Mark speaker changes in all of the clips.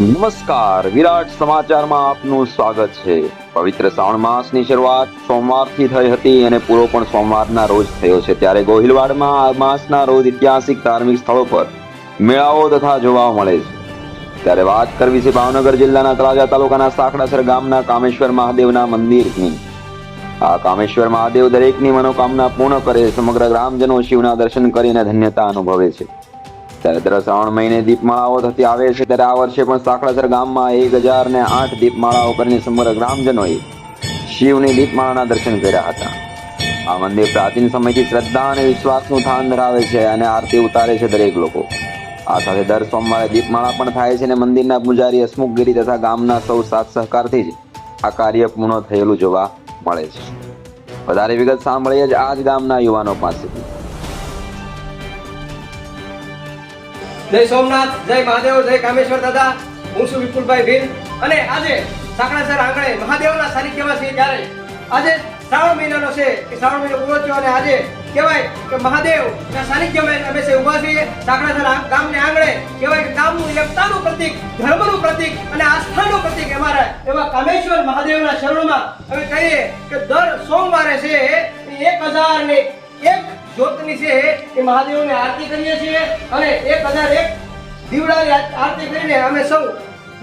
Speaker 1: નમસ્કાર, વિરાટ સમાચારમાં આપનું સ્વાગત છે। પવિત્ર શ્રાવણ માસની શરૂઆત સોમવારથી થઈ હતી અને પૂરો પણ સોમવારના રોજ થયો છે। ત્યારે ગોહિલવાડમાં આ માસના રોજ ઐતિહાસિક ધાર્મિક સ્થળો પર મેળાઓ તથા જોવા મળે છે। ત્યારે વાત કરવી છે ભાવનગર જિલ્લાના તળાજા તાલુકાના સાંકડાસર ગામના કામેશ્વર મહાદેવના મંદિરની। આ કામેશ્વર મહાદેવ દરેકની મનોકામના પૂર્ણ કરે, સમગ્ર ગ્રામજનો શિવના દર્શન કરીને ધન્યતા અનુભવે છે। ત્યારે દર શ્રાવણ મહિને દીપમાળાઓ થતી આવે છે। ત્યારે આ વર્ષે પણ સાંકડાસર ગામમાં 1008 દીપમાળાઓ કરીને સમગ્ર ગ્રામજનોએ શિવની દીપમાળાના દર્શન કર્યા હતા। આ મંદિર પ્રાચીન સમયથી શ્રદ્ધા અને વિશ્વાસનું સ્થાન ધરાવે છે અને આરતી ઉતારે છે દરેક લોકો। આ સાથે દર સોમવારે દીપમાળા પણ થાય છે અને મંદિરના પૂજારી હસમુખગીરી તથા ગામના સૌ સાથ સહકારથી જ આ કાર્ય પૂર્ણ થયેલું જોવા મળે છે। વધારે વિગત સાંભળીએ જ આ જ ગામના યુવાનો પાસેથી।
Speaker 2: जय सोमनाथ, जय महादेव, जय कामेश्वर दादा। हूँ છું વિપુલભાઈ ભીલ અને આજે સાંકડાસર આંગણે મહાદેવના સાનિધ્યમાં છીએ। ત્યારે આજે શ્રાવણ મહિનાનો છે કે શ્રાવણ મહિનો પૂરો થયો અને આજે કહેવાય કે મહાદેવના સાનિધ્યમાં અમે છે ઊભા છીએ। સાંકડાસર ગામને આંગણે કહેવાય કે ગામનું એકતાનું પ્રતીક, ધર્મનું પ્રતીક અને આસ્થાનું પ્રતીક અમારા એવા કામેશ્વર મહાદેવના શરણોમાં અમે કહીએ કે દર સોમવારે છે 1001 જ્યોતની છે એ મહાદેવની આરતી કરીએ છીએ અને 1001 દીવડાની આરતી કરીને અમે સૌ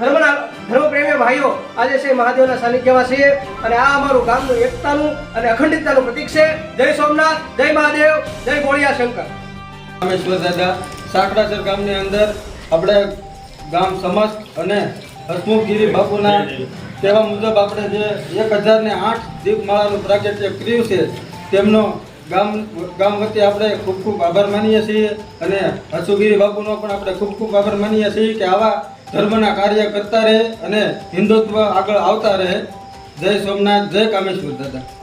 Speaker 2: ધર્મપ્રેમી ભાઈઓ આજે છે મહાદેવના સાનિધ્યમાં છીએ અને આ અમારું ગામનું એકતાનું અને અખંડિતતાનું પ્રતીક છે। જય સોમનાથ, જય મહાદેવ, જય ભોળિયા શંકર।
Speaker 3: કામેશ્વર દાદા સાંકડાસર ગામની અંદર આપણે ગામ સમસ્ત અને હસમુખગીરી બાપુના કહેવા મુજબ આપણે જે 1008 દીપમાળાનું પ્રાગટ્ય કર્યું છે તેમનો ગામ વતી આપણે ખૂબ ખૂબ આભાર માનીએ છીએ અને હસમુખગીરી બાપુનો પણ આપણે ખૂબ ખૂબ આભાર માનીએ છીએ કે આવા ધર્મના કાર્ય કરતા રહે અને હિન્દુત્વ આગળ આવતા રહે। જય સોમનાથ, જય કામેશ્વર દાદા।